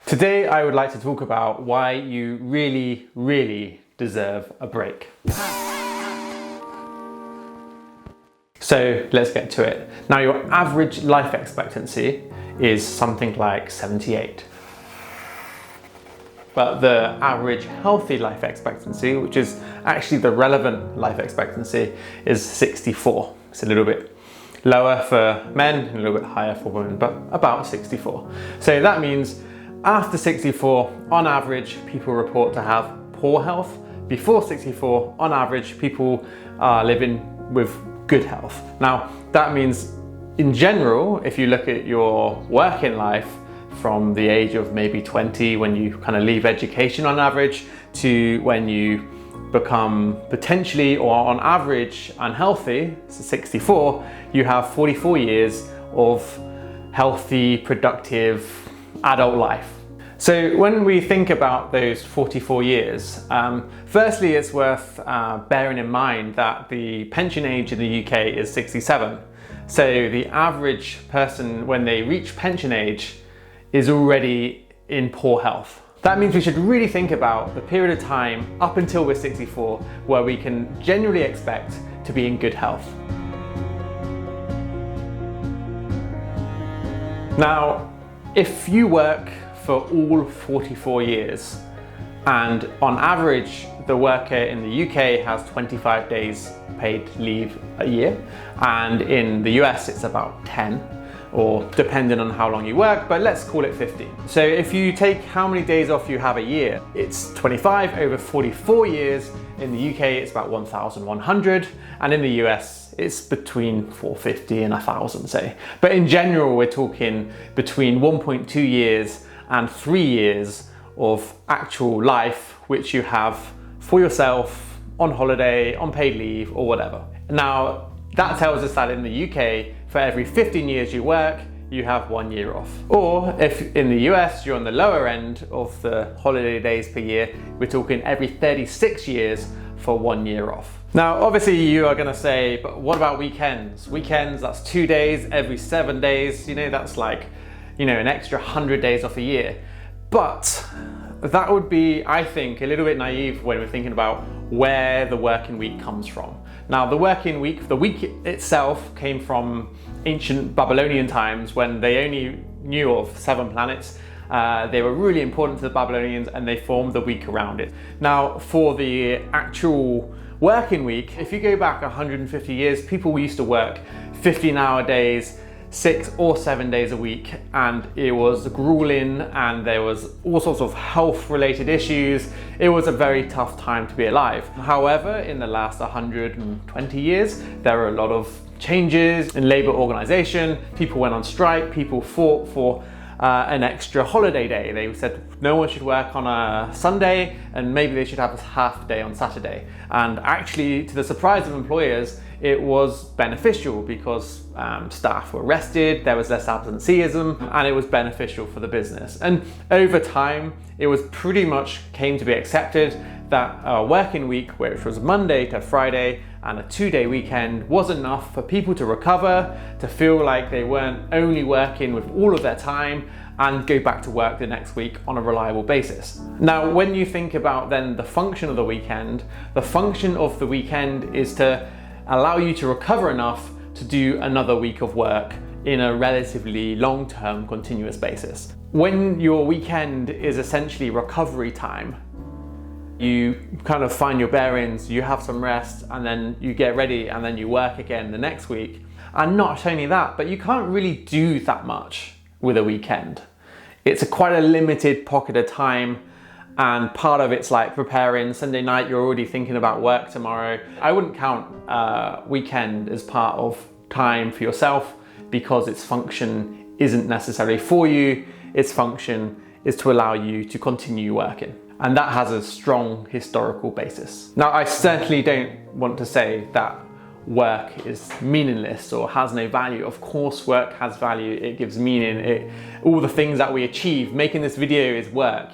Today I would like to talk about why you really deserve a break. So let's get to it. Now, your average life expectancy is something like 78. But the average healthy life expectancy, which is actually the relevant life expectancy, is 64. It's a little bit lower for men and a little bit higher for women, but about 64. So that means after 64, on average, people report to have poor health. Before 64, on average, people are living with good health. Now, that means in general, if you look at your working life from the age of maybe 20, when you kind of leave education on average, to when you become potentially or on average unhealthy, so 64, you have 44 years of healthy, productive adult life. So when we think about those 44 years, firstly, it's worth bearing in mind that the pension age in the UK is 67. So the average person, when they reach pension age, is already in poor health. That means we should really think about the period of time up until we're 64 where we can generally expect to be in good health. Now, if you work for all 44 years, and on average, the worker in the UK has 25 days paid leave a year, and in the US it's about 10, or depending on how long you work, but let's call it 15. So if you take how many days off you have a year, it's 25 over 44 years. In the UK, it's about 1,100, and in the US, it's between 450 and 1,000, say. But in general, we're talking between 1.2 years and 3 years of actual life, which you have for yourself, on holiday, on paid leave, or whatever. Now, that tells us that in the UK, for every 15 years you work, you have 1 year off. Or if in the US, you're on the lower end of the holiday days per year, we're talking every 36 years for 1 year off. Now, obviously you are gonna say, but what about weekends? Weekends, that's 2 days every 7 days. That's like, an extra 100 days off a year. But that would be, I think, a little bit naive when we're thinking about where the working week comes from. Now, the week itself came from ancient Babylonian times when they only knew of 7 planets. They were really important to the Babylonians and they formed the week around it. Now, for the actual working week, if you go back 150 years, people used to work 15-hour days, 6 or 7 days a week, and it was grueling and there was all sorts of health related issues. It was a very tough time to be alive. However, in the last 120 years, there are a lot of changes in labor organization. People went on strike, people fought for an extra holiday day. They said no one should work on a Sunday and maybe they should have a half day on Saturday. And actually, to the surprise of employers, it was beneficial because staff were rested, there was less absenteeism, and it was beneficial for the business. And over time, it was pretty much came to be accepted that a working week, which was Monday to Friday, and a 2-day weekend was enough for people to recover, to feel like they weren't only working with all of their time and go back to work the next week on a reliable basis. Now, when you think about then the function of the weekend is to allow you to recover enough to do another week of work in a relatively long-term continuous basis. When your weekend is essentially recovery time, you kind of find your bearings, you have some rest, and then you get ready and then you work again the next week. And not only that, but you can't really do that much with a weekend. It's quite a limited pocket of time, and part of it's like preparing Sunday night, you're already thinking about work tomorrow. I wouldn't count weekend as part of time for yourself because its function isn't necessarily for you. Its function is to allow you to continue working. And that has a strong historical basis. Now, I certainly don't want to say that work is meaningless or has no value. Of course, work has value, it gives meaning, all the things that we achieve. Making this video is work,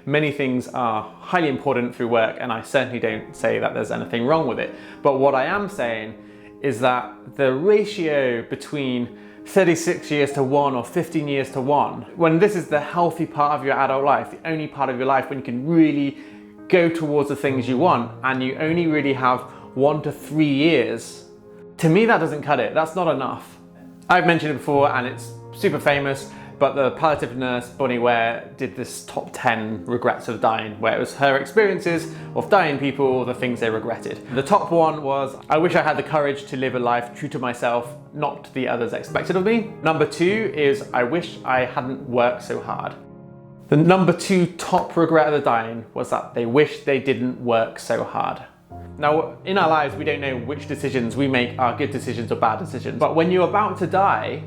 Many things are highly important through work, and I certainly don't say that there's anything wrong with it. But what I am saying is that the ratio between 36 years to one or 15 years to one, when this is the healthy part of your adult life, the only part of your life when you can really go towards the things you want, and you only really have 1 to 3 years, to me that doesn't cut it. That's not enough. I've mentioned it before and it's super famous, but the palliative nurse Bonnie Ware did this top 10 regrets of dying, where it was her experiences of dying people, the things they regretted. The top one was, I wish I had the courage to live a life true to myself, not to the others expected of me. Number 2 is, I wish I hadn't worked so hard. The number 2 top regret of the dying was that they wish they didn't work so hard. Now, in our lives, we don't know which decisions we make are good decisions or bad decisions, but when you're about to die,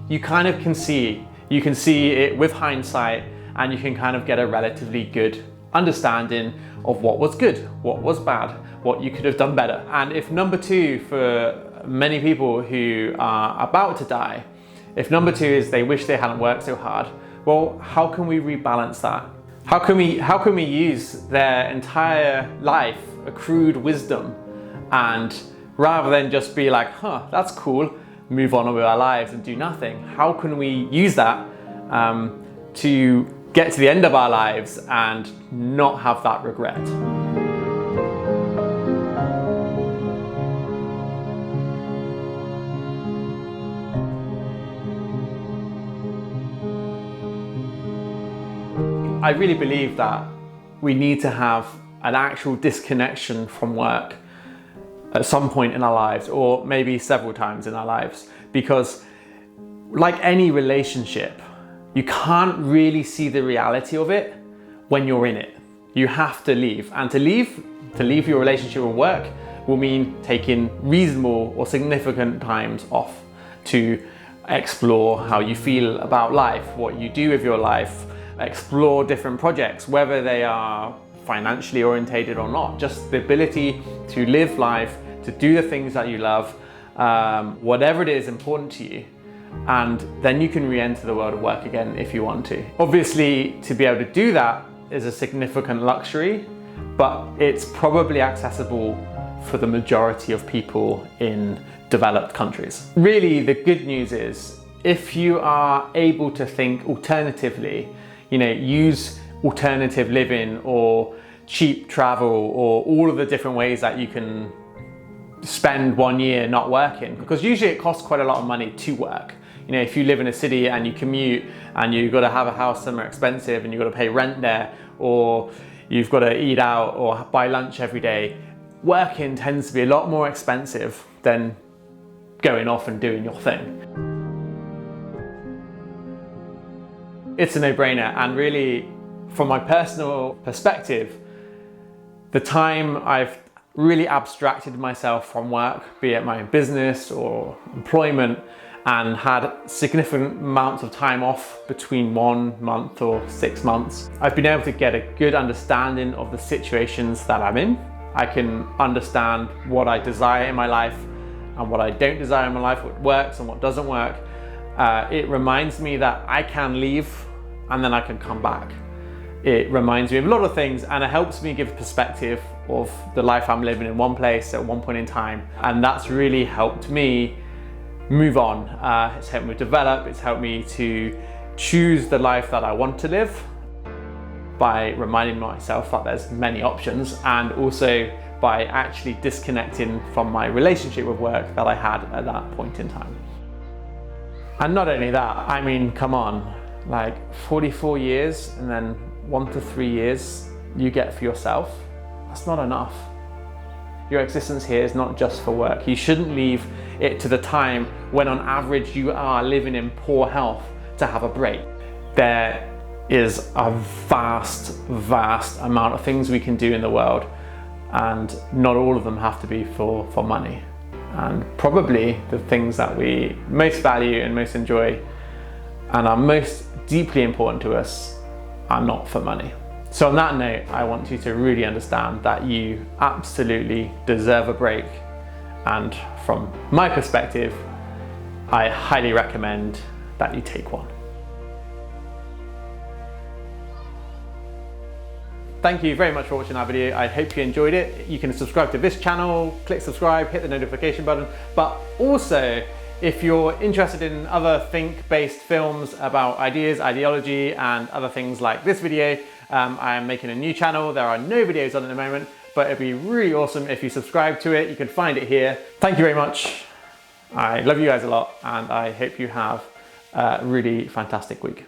you kind of can see it with hindsight, and you can kind of get a relatively good understanding of what was good, what was bad, what you could have done better. And if number 2 for many people who are about to die, if number 2 is they wish they hadn't worked so hard, well, how can we rebalance that? How can we use their entire life, accrued wisdom, and rather than just be like, that's cool, move on with our lives and do nothing, how can we use that to get to the end of our lives and not have that regret? I really believe that we need to have an actual disconnection from work at some point in our lives, or maybe several times in our lives, because like any relationship, you can't really see the reality of it when you're in it. You have to leave, and to leave your relationship and work will mean taking reasonable or significant times off to explore how you feel about life, what you do with your life, explore different projects, whether they are financially orientated or not, just the ability to live life, to do the things that you love, whatever it is important to you, and then you can re-enter the world of work again if you want to. Obviously, to be able to do that is a significant luxury, but it's probably accessible for the majority of people in developed countries. Really, the good news is, if you are able to think alternatively, use alternative living or cheap travel or all of the different ways that you can spend 1 year not working, because usually it costs quite a lot of money to work. If you live in a city and you commute and you've got to have a house somewhere expensive and you've got to pay rent there, or you've got to eat out or buy lunch every day, working tends to be a lot more expensive than going off and doing your thing. It's a no-brainer, and really, from my personal perspective, the time I've really abstracted myself from work, be it my business or employment, and had significant amounts of time off between 1 month or 6 months, I've been able to get a good understanding of the situations that I'm in. I can understand what I desire in my life and what I don't desire in my life, what works and what doesn't work. It reminds me that I can leave and then I can come back. It reminds me of a lot of things, and it helps me give perspective of the life I'm living in one place at one point in time. And that's really helped me move on. It's helped me develop, it's helped me to choose the life that I want to live by reminding myself that there's many options, and also by actually disconnecting from my relationship with work that I had at that point in time. And not only that, I mean, come on, like 44 years and then 1 to 3 years you get for yourself, that's not enough. Your existence here is not just for work. You shouldn't leave it to the time when on average you are living in poor health to have a break. There is a vast amount of things we can do in the world, and not all of them have to be for money. And probably the things that we most value and most enjoy and are most deeply important to us are not for money. So on that note, I want you to really understand that you absolutely deserve a break. And from my perspective, I highly recommend that you take one. Thank you very much for watching that video. I hope you enjoyed it. You can subscribe to this channel, click subscribe, hit the notification button, but also If you're interested in other think-based films about ideas, ideology, and other things like this video, I am making a new channel. There are no videos on at the moment, but it'd be really awesome if you subscribe to it. You can find it here. Thank you very much. I love you guys a lot, and I hope you have a really fantastic week.